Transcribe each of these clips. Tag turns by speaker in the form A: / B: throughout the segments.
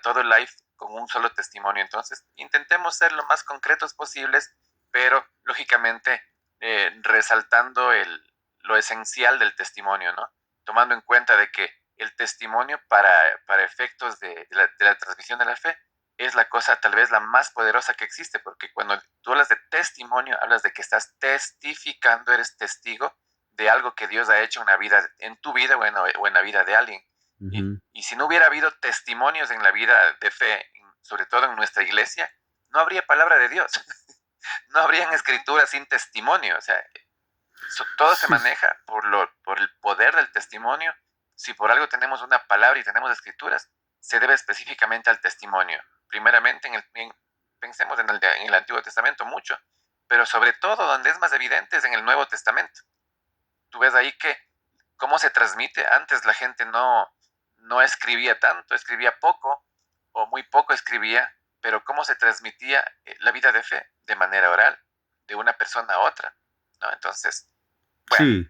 A: todo el live con un solo testimonio. Entonces, intentemos ser lo más concretos posibles, pero lógicamente resaltando lo esencial del testimonio, ¿no? Tomando en cuenta de que el testimonio para efectos de la transmisión de la fe es la cosa tal vez la más poderosa que existe, porque cuando tú hablas de testimonio, hablas de que estás testificando, eres testigo de algo que Dios ha hecho en tu vida o en la vida de alguien. Y si no hubiera habido testimonios en la vida de fe, sobre todo en nuestra iglesia, no habría palabra de Dios. No habrían escrituras sin testimonio. O sea, todo se
B: Sí,
A: maneja por el poder del testimonio. Si por algo tenemos una palabra y tenemos escrituras, se debe específicamente al testimonio. Primeramente, pensemos en el Antiguo Testamento mucho, pero sobre todo donde es más evidente es en el Nuevo Testamento. Tú ves ahí que cómo se transmite. Antes la gente no escribía tanto, escribía poco o muy poco escribía, pero cómo se transmitía la vida de fe de manera oral, de una persona a otra, ¿no? Entonces, bueno,
B: sí.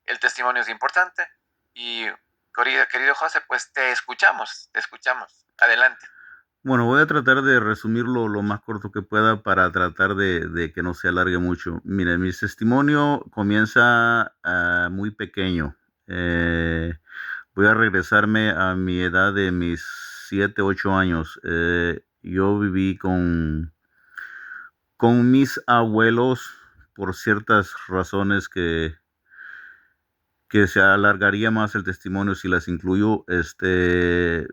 A: el testimonio es importante y querido José, pues te escuchamos, adelante.
B: Bueno, voy a tratar de resumirlo lo más corto que pueda para tratar de que no se alargue mucho. Mire, mi testimonio comienza muy pequeño. Eh, Voy a regresarme a mi edad de mis 7, 8 años. Yo viví con mis abuelos por ciertas razones que se alargaría más el testimonio si las incluyo.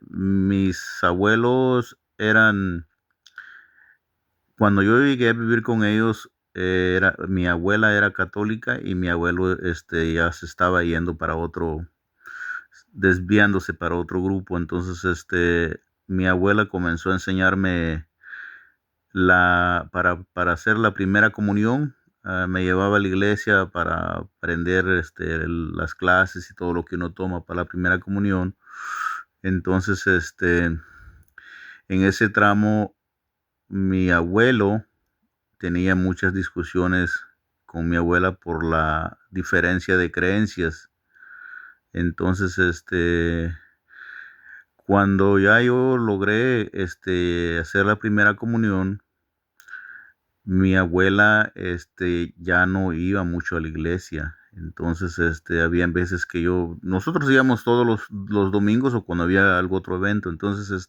B: Mis abuelos eran, cuando yo llegué a vivir con ellos, mi abuela era católica y mi abuelo, ya se estaba yendo para otro, desviándose para otro grupo. Entonces, mi abuela comenzó a enseñarme para hacer la primera comunión. Me llevaba a la iglesia para aprender, las clases y todo lo que uno toma para la primera comunión. Entonces, en ese tramo, mi abuelo tenía muchas discusiones con mi abuela por la diferencia de creencias. Entonces, cuando ya yo logré, hacer la primera comunión, mi abuela, ya no iba mucho a la iglesia. Entonces, habían veces que nosotros íbamos todos los domingos o cuando había algún otro evento. Entonces,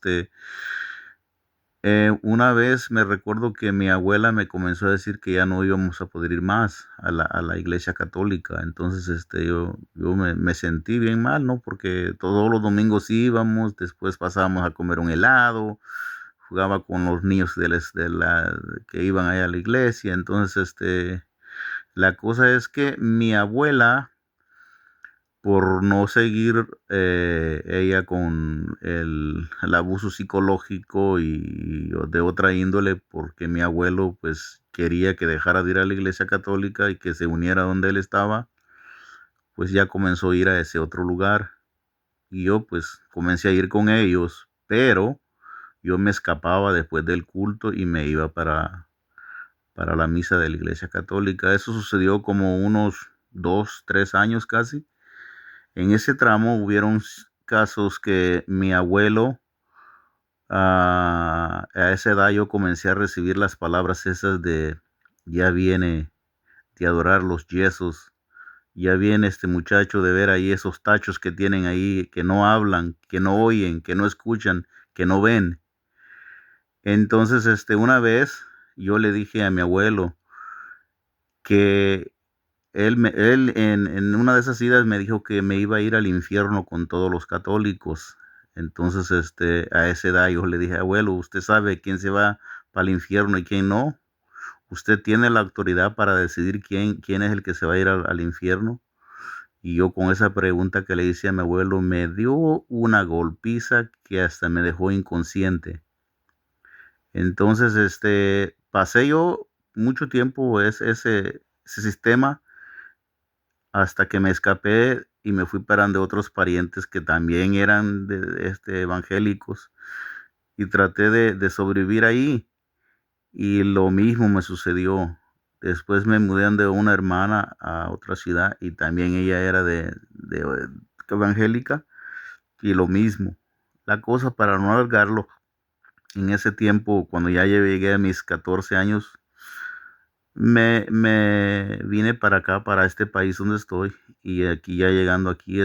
B: una vez me recuerdo que mi abuela me comenzó a decir que ya no íbamos a poder ir más a la iglesia católica. Entonces, yo me sentí bien mal, ¿no? Porque todos los domingos íbamos, después pasábamos a comer un helado, jugaba con los niños que iban allá a la iglesia. Entonces, la cosa es que mi abuela, por no seguir ella con el abuso psicológico y de otra índole, porque mi abuelo pues quería que dejara de ir a la iglesia católica y que se uniera donde él estaba, pues ya comenzó a ir a ese otro lugar y yo pues comencé a ir con ellos, pero yo me escapaba después del culto y me iba para la misa de la iglesia católica. Eso sucedió como unos 2, 3 años casi. En ese tramo hubieron casos que mi abuelo, a esa edad yo comencé a recibir las palabras esas de ya viene de adorar los yesos, ya viene este muchacho de ver ahí esos tachos que tienen ahí, que no hablan, que no oyen, que no escuchan, que no ven. Entonces, una vez yo le dije a mi abuelo que él en una de esas idas me dijo que me iba a ir al infierno con todos los católicos. Entonces, a esa edad yo le dije, abuelo, ¿usted sabe quién se va para el infierno y quién no? ¿Usted tiene la autoridad para decidir quién es el que se va a ir al infierno? Y yo con esa pregunta que le hice a mi abuelo me dio una golpiza que hasta me dejó inconsciente. Entonces, pasé yo mucho tiempo ese sistema hasta que me escapé y me fui para de otros parientes que también eran evangélicos y traté de sobrevivir ahí y lo mismo me sucedió. Después me mudé de una hermana a otra ciudad y también ella era de evangélica y lo mismo. La cosa, para no alargarlo, en ese tiempo, cuando ya llegué a mis 14 años, me vine para acá, para este país donde estoy, y aquí ya llegando aquí,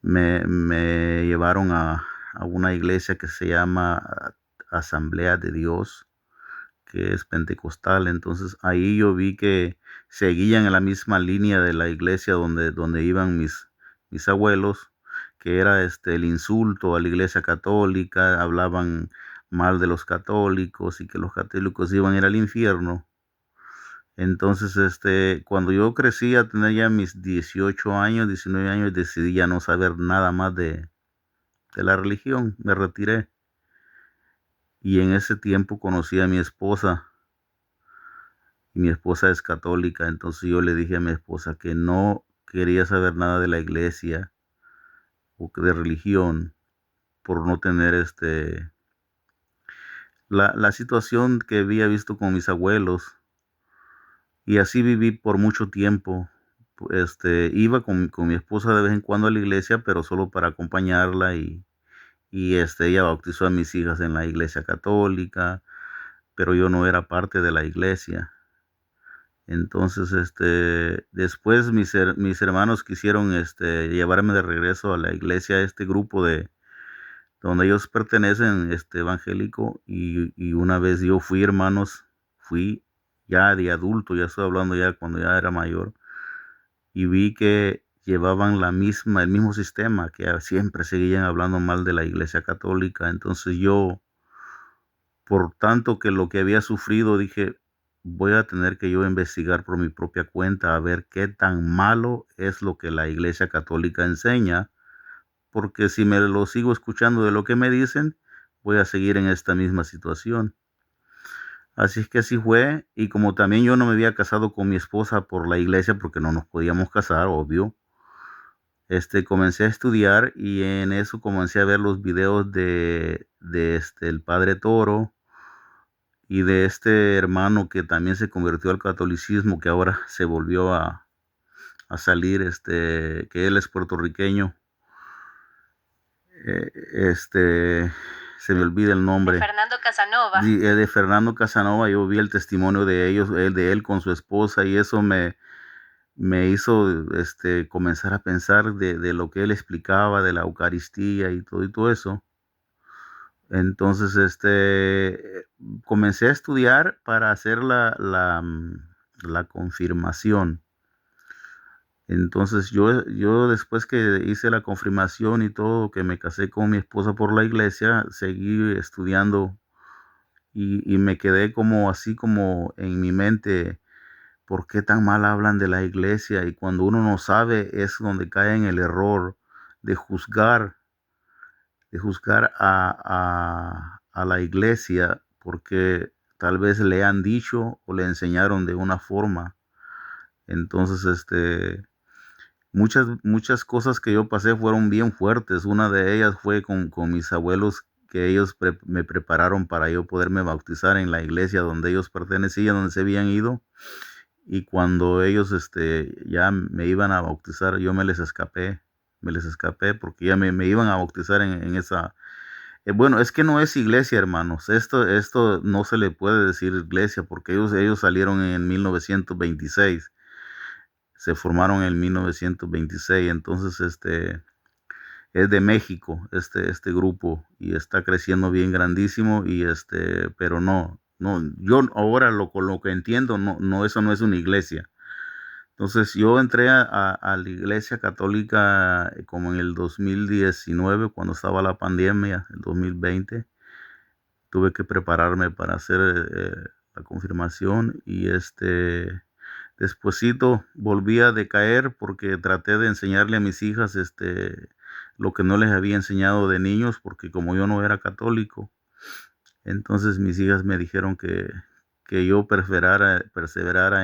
B: me llevaron a una iglesia que se llama Asamblea de Dios, que es pentecostal. Entonces ahí yo vi que seguían en la misma línea de la iglesia donde iban mis abuelos, que era el insulto a la iglesia católica, hablaban mal de los católicos y que los católicos iban a ir al infierno. Entonces, cuando yo crecí a tener ya mis 18 años, 19 años, decidí ya no saber nada más de la religión, me retiré. Y en ese tiempo conocí a mi esposa, y mi esposa es católica. Entonces yo le dije a mi esposa que no quería saber nada de la iglesia o de religión por no tener la situación que había visto con mis abuelos. Y así viví por mucho tiempo. Iba con mi esposa de vez en cuando a la iglesia, pero solo para acompañarla, y ella bautizó a mis hijas en la iglesia católica, pero yo no era parte de la iglesia. Entonces, después mis hermanos quisieron, llevarme de regreso a la iglesia, a este grupo de donde ellos pertenecen, evangélico, y una vez yo fui, hermanos, fui ya de adulto, ya estoy hablando ya cuando ya era mayor, y vi que llevaban el mismo sistema, que siempre seguían hablando mal de la iglesia católica. Entonces yo, por tanto que lo que había sufrido, dije, voy a tener que yo investigar por mi propia cuenta a ver qué tan malo es lo que la iglesia católica enseña, porque si me lo sigo escuchando de lo que me dicen, voy a seguir en esta misma situación. Así es que así fue, y como también yo no me había casado con mi esposa por la iglesia, porque no nos podíamos casar, obvio, comencé a estudiar, y en eso comencé a ver los videos de el Padre Toro y de este hermano que también se convirtió al catolicismo, que ahora se volvió a salir, que él es puertorriqueño. eh, este, Se me olvida el
C: De
B: nombre.
C: Fernando Casanova.
B: De Fernando Casanova. Yo vi el testimonio de ellos, de él con su esposa, y eso me hizo comenzar a pensar de lo que él explicaba de la Eucaristía y todo eso. Entonces, comencé a estudiar para hacer la confirmación. Entonces, yo después que hice la confirmación y todo, que me casé con mi esposa por la iglesia, seguí estudiando, y me quedé como así como en mi mente, ¿por qué tan mal hablan de la iglesia? Y cuando uno no sabe, es donde cae en el error de juzgar a la iglesia, porque tal vez le han dicho o le enseñaron de una forma. Entonces, muchas cosas que yo pasé fueron bien fuertes. Una de ellas fue con mis abuelos, que ellos me prepararon para yo poderme bautizar en la iglesia donde ellos pertenecían, donde se habían ido. Y cuando ellos ya me iban a bautizar, yo me les escapé porque ya me iban a bautizar en esa. Bueno, es que no es iglesia, hermanos. Esto no se le puede decir iglesia, porque ellos salieron en 1926. Se formaron en 1926. Entonces, es de México, este grupo, y está creciendo bien grandísimo, y pero no, yo ahora con lo que entiendo, no, eso no es una iglesia. Entonces yo entré a la iglesia católica como en el 2019, cuando estaba la pandemia, el 2020. Tuve que prepararme para hacer la confirmación, y despuesito volví a decaer porque traté de enseñarle a mis hijas lo que no les había enseñado de niños, porque como yo no era católico, entonces mis hijas me dijeron que yo perseverara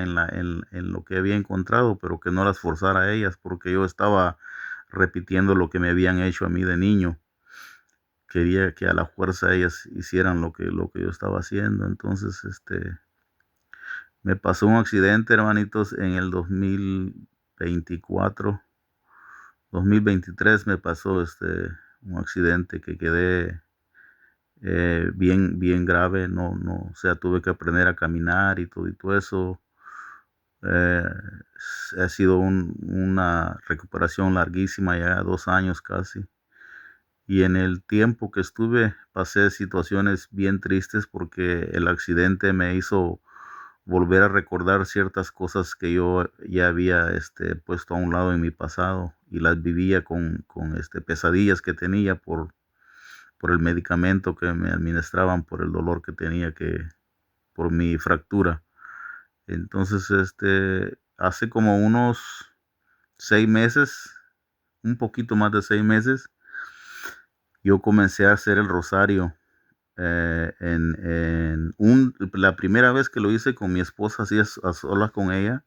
B: en lo que había encontrado, pero que no las forzara a ellas, porque yo estaba repitiendo lo que me habían hecho a mí de niño. Quería que a la fuerza ellas hicieran lo que yo estaba haciendo. Entonces, me pasó un accidente, hermanitos, en el 2024, 2023 me pasó un accidente que quedé bien grave, o sea, tuve que aprender a caminar y todo eso. Eh, ha sido una recuperación larguísima, ya 2 años casi. Y en el tiempo que estuve pasé situaciones bien tristes porque el accidente me hizo volver a recordar ciertas cosas que yo ya había puesto a un lado en mi pasado y las vivía con pesadillas que tenía por el medicamento que me administraban, por el dolor que tenía por mi fractura. Entonces, hace como unos 6 meses, un poquito más de 6 meses, yo comencé a hacer el rosario. La primera vez que lo hice con mi esposa, así a solas con ella,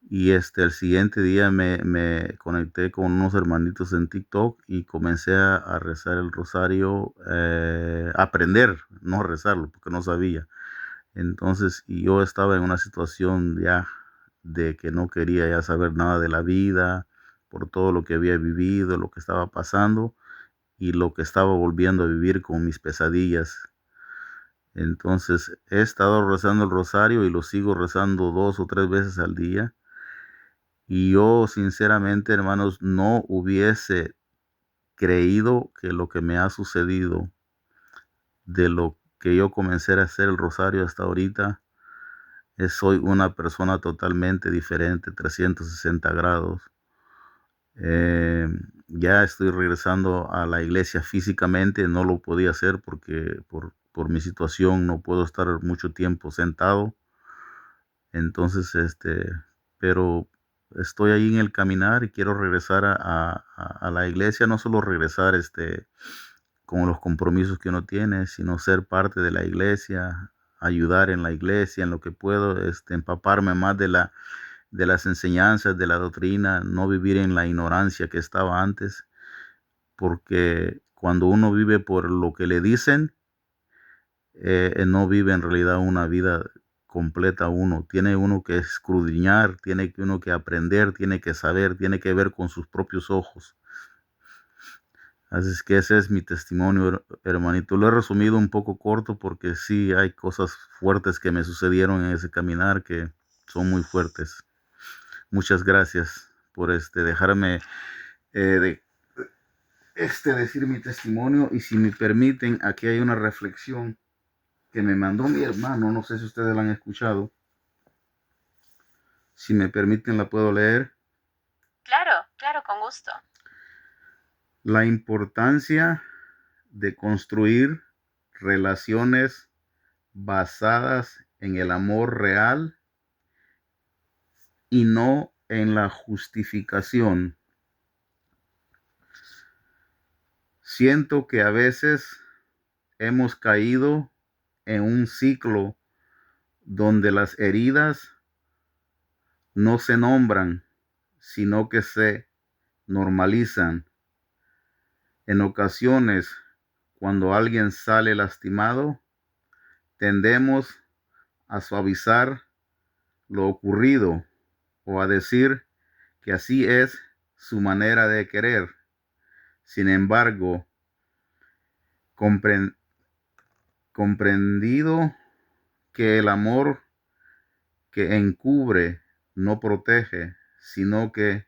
B: y el siguiente día me conecté con unos hermanitos en TikTok y comencé a rezar el rosario, a aprender, no a rezarlo, porque no sabía. Entonces, y yo estaba en una situación ya de que no quería ya saber nada de la vida, por todo lo que había vivido, lo que estaba pasando y lo que estaba volviendo a vivir con mis pesadillas. Entonces, he estado rezando el rosario y lo sigo rezando 2 o 3 veces al día. Y yo, sinceramente, hermanos, no hubiese creído que lo que me ha sucedido, de lo que yo comencé a hacer el rosario hasta ahorita, soy una persona totalmente diferente, 360 grados. Eh, ya estoy regresando a la iglesia físicamente, no lo podía hacer porque por mi situación no puedo estar mucho tiempo sentado. Entonces, pero estoy ahí en el caminar y quiero regresar a la iglesia, no solo regresar con los compromisos que uno tiene, sino ser parte de la iglesia, ayudar en la iglesia en lo que puedo, empaparme más de las enseñanzas, de la doctrina, no vivir en la ignorancia que estaba antes, porque cuando uno vive por lo que le dicen, no vive en realidad una vida completa uno. Tiene uno que escudriñar, tiene que uno que aprender, tiene que saber, tiene que ver con sus propios ojos. Así es que ese es mi testimonio, hermanito. Lo he resumido un poco corto porque sí hay cosas fuertes que me sucedieron en ese caminar que son muy fuertes. Muchas gracias por dejarme de decir mi testimonio, y si me permiten, aquí hay una reflexión que me mandó mi hermano, no sé si ustedes la han escuchado. Si me permiten, la puedo leer.
C: Claro, claro, con gusto.
B: La importancia de construir relaciones basadas en el amor real y no en la justificación. Siento que a veces hemos caído en un ciclo donde las heridas no se nombran, sino que se normalizan. En ocasiones, cuando alguien sale lastimado, tendemos a suavizar lo ocurrido o a decir que así es su manera de querer. Sin embargo, comprendido que el amor que encubre no protege, sino que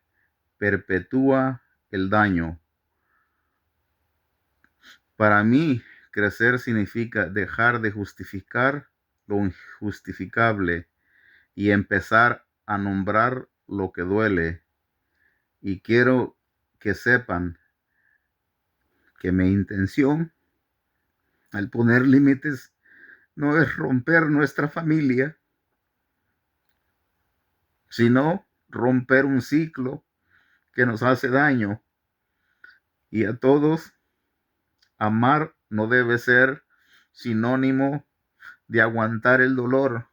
B: perpetúa el daño. Para mí, crecer significa dejar de justificar lo injustificable y empezar a nombrar lo que duele. Y quiero que sepan que mi intención al poner límites no es romper nuestra familia, sino romper un ciclo que nos hace daño. Y a todos, amar no debe ser sinónimo de aguantar el dolor,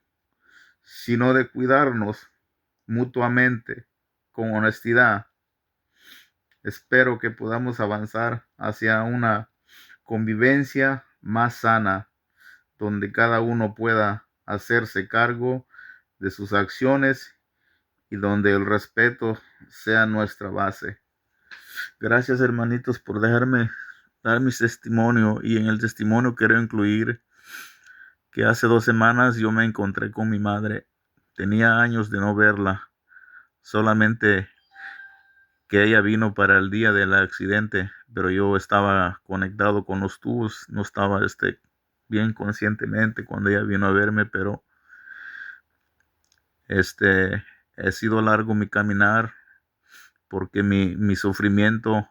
B: sino de cuidarnos mutuamente con honestidad. Espero que podamos avanzar hacia una convivencia más sana, donde cada uno pueda hacerse cargo de sus acciones y donde el respeto sea nuestra base. Gracias, hermanitos, por dejarme dar mi testimonio. Y en el testimonio quiero incluir que hace 2 semanas yo me encontré con mi madre. Tenía años de no verla, solamente que ella vino para el día del accidente, pero yo estaba conectado con los tubos, no estaba bien conscientemente cuando ella vino a verme, pero ha sido largo mi caminar porque mi sufrimiento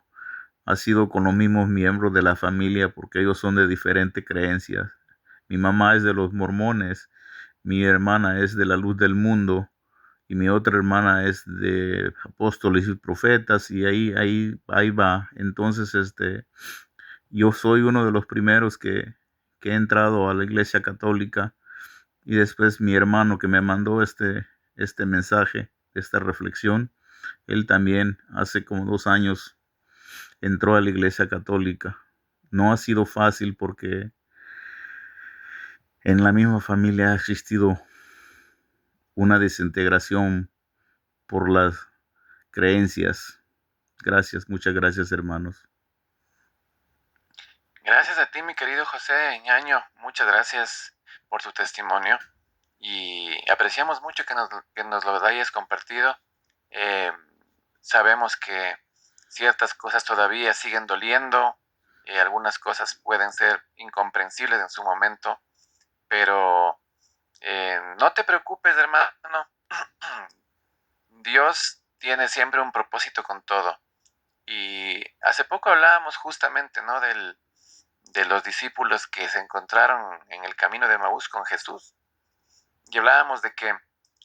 B: ha sido con los mismos miembros de la familia porque ellos son de diferentes creencias. Mi mamá es de los mormones, mi hermana es de la luz del mundo y mi otra hermana es de apóstoles y profetas y ahí va. Entonces, yo soy uno de los primeros que he entrado a la iglesia católica y después mi hermano que me mandó este mensaje, esta reflexión, él también hace como 2 años entró a la iglesia católica. No ha sido fácil porque en la misma familia ha existido una desintegración por las creencias. Gracias, muchas gracias, hermanos.
A: Gracias a ti, mi querido José Ñaño. Muchas gracias por tu testimonio y apreciamos mucho que nos lo hayas compartido. Eh, Sabemos que ciertas cosas todavía siguen doliendo, algunas cosas pueden ser incomprensibles en su momento, pero no te preocupes, hermano. Dios tiene siempre un propósito con todo. Y hace poco hablábamos justamente, ¿no? De los discípulos que se encontraron en el camino de Maús con Jesús. Y hablábamos de que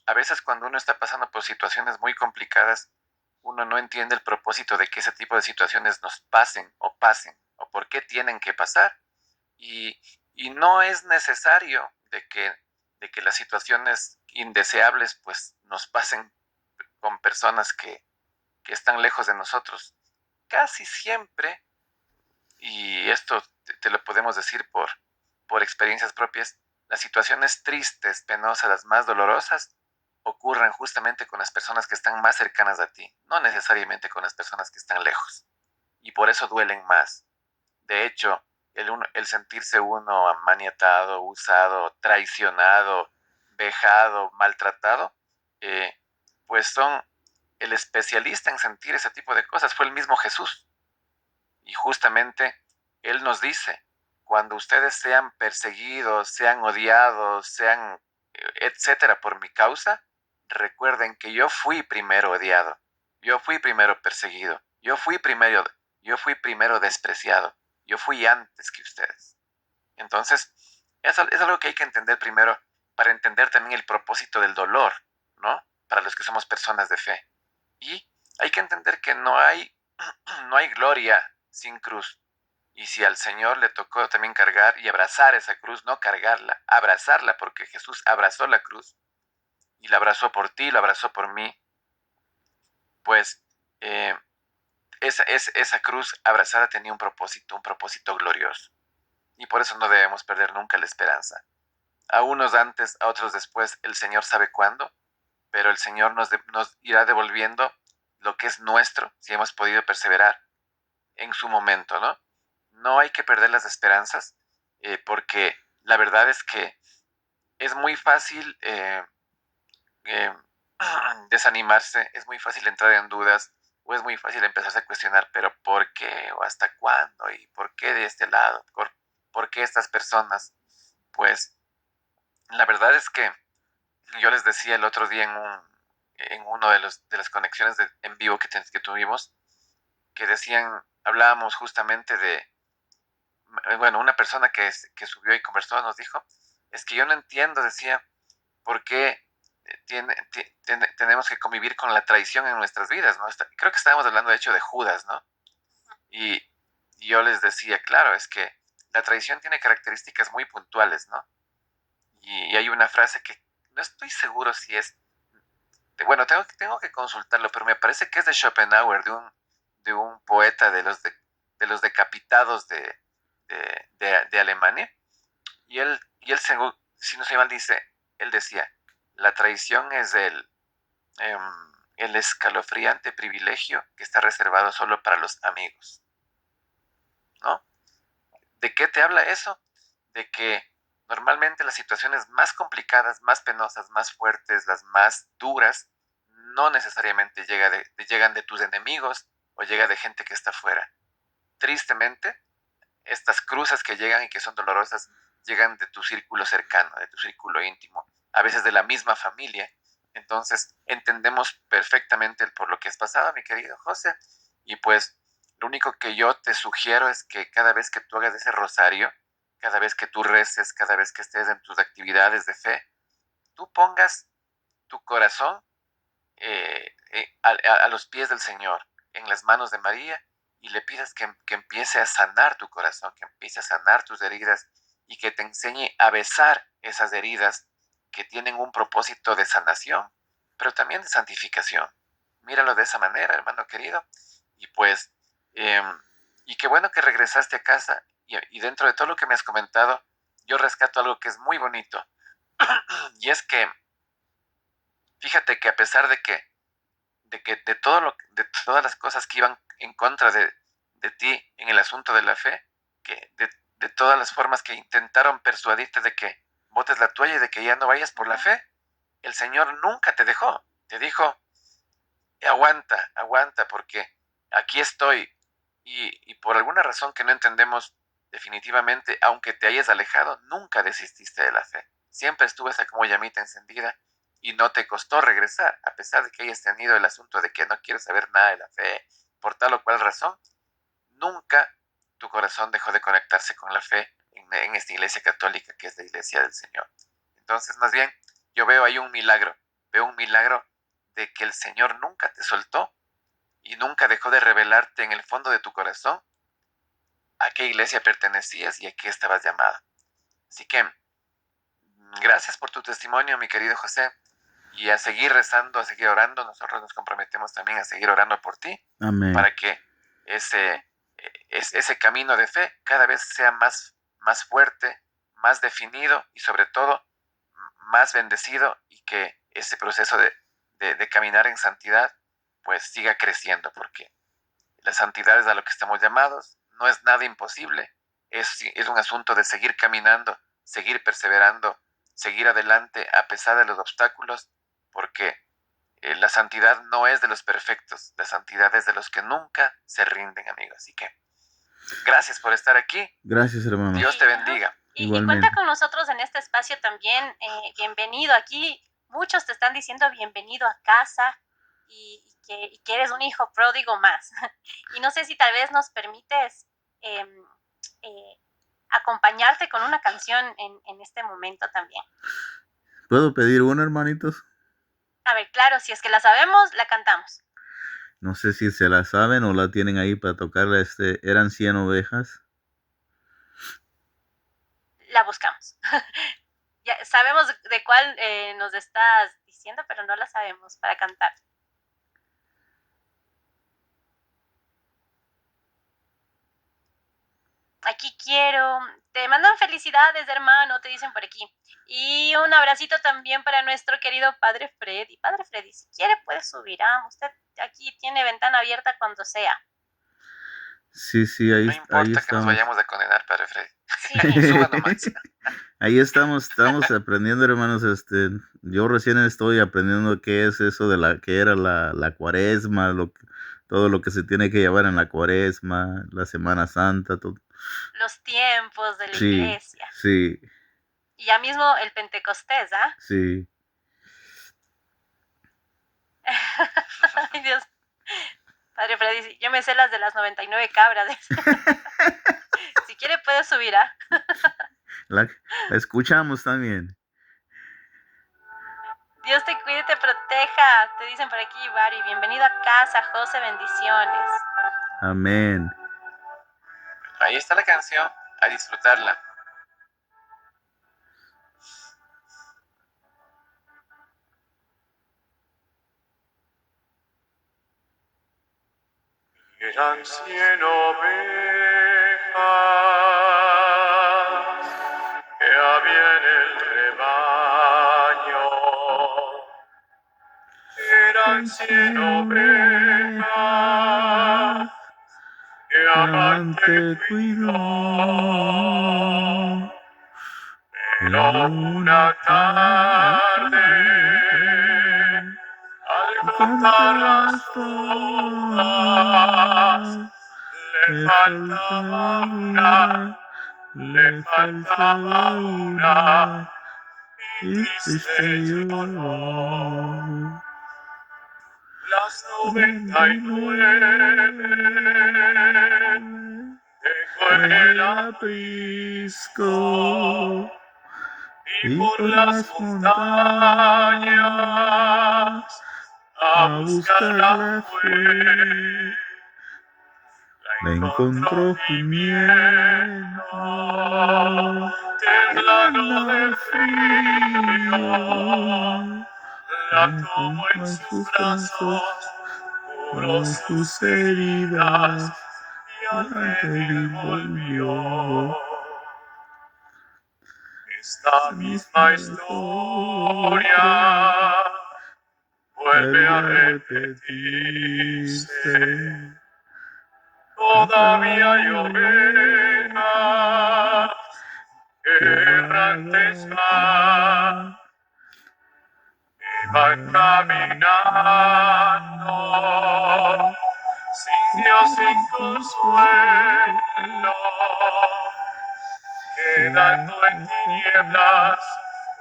A: a veces cuando uno está pasando por situaciones muy complicadas, uno no entiende el propósito de que ese tipo de situaciones nos pasen, o por qué tienen que pasar. Y, y no es necesario de que las situaciones indeseables pues nos pasen con personas que están lejos de nosotros. Casi siempre, y esto te lo podemos decir por experiencias propias, las situaciones tristes, penosas, las más dolorosas, ocurren justamente con las personas que están más cercanas a ti, no necesariamente con las personas que están lejos. Y por eso duelen más. De hecho, el sentirse uno maniatado, usado, traicionado, vejado, maltratado, eh, pues son el especialista en sentir ese tipo de cosas. Fue el mismo Jesús. Y justamente Él nos dice, cuando ustedes sean perseguidos, sean odiados, sean etcétera por mi causa, recuerden que yo fui primero odiado, yo fui primero perseguido, yo fui primero despreciado, yo fui antes que ustedes. Entonces, es algo que hay que entender primero para entender también el propósito del dolor, ¿no? Para los que somos personas de fe. Y hay que entender que no hay gloria sin cruz. Y si al Señor le tocó también cargar y abrazar esa cruz, no cargarla, abrazarla, porque Jesús abrazó la cruz y la abrazó por ti, la abrazó por mí, pues eh, esa cruz abrazada tenía un propósito glorioso. Y por eso no debemos perder nunca la esperanza. A unos antes, a otros después, el Señor sabe cuándo, pero el Señor nos irá devolviendo lo que es nuestro, si hemos podido perseverar en su momento, ¿no? No hay que perder las esperanzas, porque la verdad es que es muy fácil eh, desanimarse, es muy fácil entrar en dudas, o es muy fácil empezarse a cuestionar, pero ¿por qué? ¿O hasta cuándo? ¿Y por qué de este lado? ¿Por qué estas personas? Pues la verdad es que yo les decía el otro día en uno de las conexiones en vivo que tuvimos, que decían, hablábamos justamente de, bueno, una persona que subió y conversó nos dijo, es que yo no entiendo, decía, por qué tenemos que convivir con la traición en nuestras vidas, ¿no? Creo que estábamos hablando de hecho de Judas, ¿no? Y, y yo les decía, claro, es que la traición tiene características muy puntuales, ¿no? Y hay una frase que no estoy seguro si es, bueno, tengo que consultarlo, pero me parece que es de Schopenhauer, de un poeta de los decapitados de Alemania. Y él si no se mal, dice, él decía, la traición es el escalofriante privilegio que está reservado solo para los amigos, ¿no? ¿De qué te habla eso? De que normalmente las situaciones más complicadas, más penosas, más fuertes, las más duras, no necesariamente llegan de tus enemigos o llega de gente que está afuera. Tristemente, estas cruces que llegan y que son dolorosas llegan de tu círculo cercano, de tu círculo íntimo, a veces de la misma familia. Entonces entendemos perfectamente por lo que has pasado, mi querido José, y pues lo único que yo te sugiero es que cada vez que tú hagas ese rosario, cada vez que tú reces, cada vez que estés en tus actividades de fe, tú pongas tu corazón a los pies del Señor, en las manos de María, y le pidas que empiece a sanar tu corazón, que empiece a sanar tus heridas y que te enseñe a besar esas heridas que tienen un propósito de sanación, pero también de santificación. Míralo de esa manera, hermano querido. Y pues, eh, y qué bueno que regresaste a casa y dentro de todo lo que me has comentado, yo rescato algo que es muy bonito. Y es que, fíjate que a pesar de todas las cosas que iban en contra de ti en el asunto de la fe, que de todas las formas que intentaron persuadirte de que botes la toalla y de que ya no vayas por la fe, el Señor nunca te dejó. Te dijo, aguanta, aguanta, porque aquí estoy. Y por alguna razón que no entendemos definitivamente, aunque te hayas alejado, nunca desististe de la fe. Siempre estuvo esa como llamita encendida y no te costó regresar, a pesar de que hayas tenido el asunto de que no quieres saber nada de la fe, por tal o cual razón, nunca tu corazón dejó de conectarse con la fe en esta iglesia católica que es la iglesia del Señor. Entonces, más bien, yo veo ahí veo un milagro de que el Señor nunca te soltó y nunca dejó de revelarte en el fondo de tu corazón a qué iglesia pertenecías y a qué estabas llamada. Así que, gracias por tu testimonio, mi querido José, y a seguir rezando, a seguir orando. Nosotros nos comprometemos también a seguir orando por ti.
B: Amén.
A: Para que ese camino de fe cada vez sea más fuerte, más definido y sobre todo más bendecido, y que ese proceso de caminar en santidad pues siga creciendo, porque la santidad es a lo que estamos llamados, no es nada imposible, es un asunto de seguir caminando, seguir perseverando, seguir adelante a pesar de los obstáculos, porque la santidad no es de los perfectos, la santidad es de los que nunca se rinden, amigos. Así que gracias por estar aquí.
B: Gracias, hermano.
A: Dios te bendiga.
C: Y
B: Igualmente.
C: cuenta con nosotros en este espacio también. Bienvenido aquí. Muchos te están diciendo bienvenido a casa y que eres un hijo pródigo más. Y no sé si tal vez nos permites acompañarte con una canción en este momento también.
B: ¿Puedo pedir una, hermanitos?
C: A ver, claro, si es que la sabemos, la cantamos.
B: No sé si se la saben o la tienen ahí para tocarla. Eran 100 ovejas.
C: La buscamos. Ya sabemos de cuál nos estás diciendo, pero no la sabemos para cantar. Aquí quiero. Te mandan felicidades, hermano, te dicen por aquí. Y un abracito también para nuestro querido Padre Freddy. Padre Freddy, si quiere puede subir. Usted aquí tiene ventana abierta cuando sea.
B: Sí, ahí,
A: No importa
B: ahí
A: que nos
B: estamos.
A: vayamos a condenar, Padre Freddy.
C: Sí.
A: Suba nomás.
B: Ahí estamos aprendiendo, hermanos. Yo recién estoy aprendiendo qué es eso de que era la cuaresma, todo lo que se tiene que llevar en la cuaresma, la Semana Santa, todo.
C: Los tiempos de la
B: Sí,
C: iglesia.
B: sí,
C: Y ya mismo el Pentecostés,
B: sí.
C: Ay, Dios. Padre Freddy, yo me sé las de las 99 cabras. Si quiere puede subir,
B: La escuchamos también.
C: Dios te cuide y te proteja. Te dicen por aquí, Bari. Bienvenido a casa, José. Bendiciones.
B: Amén.
A: Ahí está la canción, a disfrutarla.
D: Eran 100 ovejas que había en el rebaño. Eran dejan cien ovejas que amante cuidó. Pero una tarde, al contar las todas, le faltaba una, y triste lloró. Las 99 dejó en el aprisco, y por las montañas a buscarla fue. La encontró gimiendo, temblando de frío. La tomó en sus brazos, curó sus heridas y al reír volvió. Esta misma historia vuelve a repetirse. Todavía hay ovejas que errantes van, y van caminando sin Dios, sin consuelo, quedando en tinieblas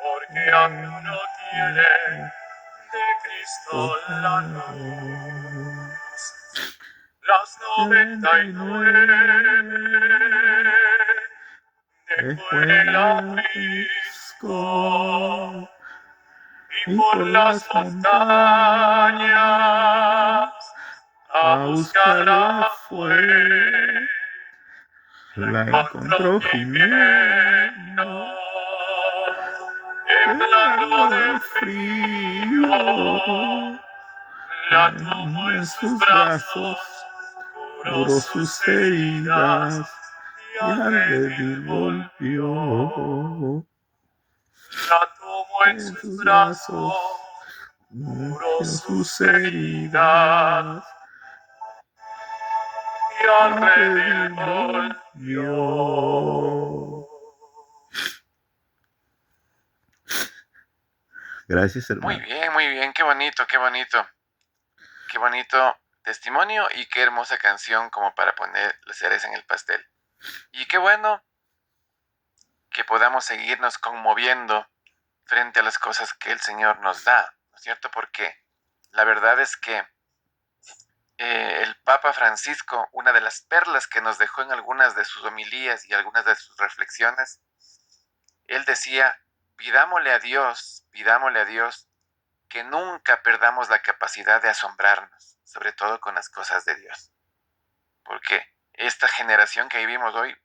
D: porque aún no tienen de Cristo la luz. Las 99 dejó en el aprisco, y por las montañas a buscarla fue. La encontró gimiendo, temblando de frío. La tomó en sus brazos, curó sus heridas y al reír volvió. La tomó en sus brazos, curó sus heridas y al reír volvió.
B: Gracias, hermano.
A: Muy bien, qué bonito, qué bonito. Qué bonito testimonio y qué hermosa canción como para poner la cereza en el pastel. Y qué bueno que podamos seguirnos conmoviendo frente a las cosas que el Señor nos da, ¿no es cierto? Porque la verdad es que el Papa Francisco, una de las perlas que nos dejó en algunas de sus homilías y algunas de sus reflexiones, él decía, pidámosle a Dios que nunca perdamos la capacidad de asombrarnos, sobre todo con las cosas de Dios. Porque esta generación que vivimos hoy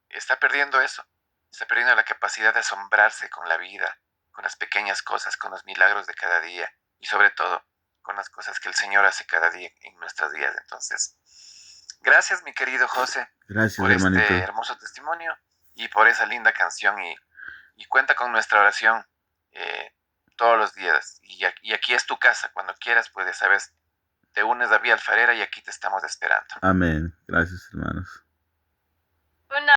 A: está perdiendo eso, está perdiendo la capacidad de asombrarse con la vida, con las pequeñas cosas, con los milagros de cada día y sobre todo con las cosas que el Señor hace cada día en nuestras vidas. Entonces, gracias mi querido José por
B: hermanito.
A: este hermoso testimonio y por esa linda canción y cuenta con nuestra oración todos los días. Y aquí es tu casa, cuando quieras, pues ya sabes, te unes a Vía Alfarera y aquí te estamos esperando.
B: Amén. Gracias, hermanos.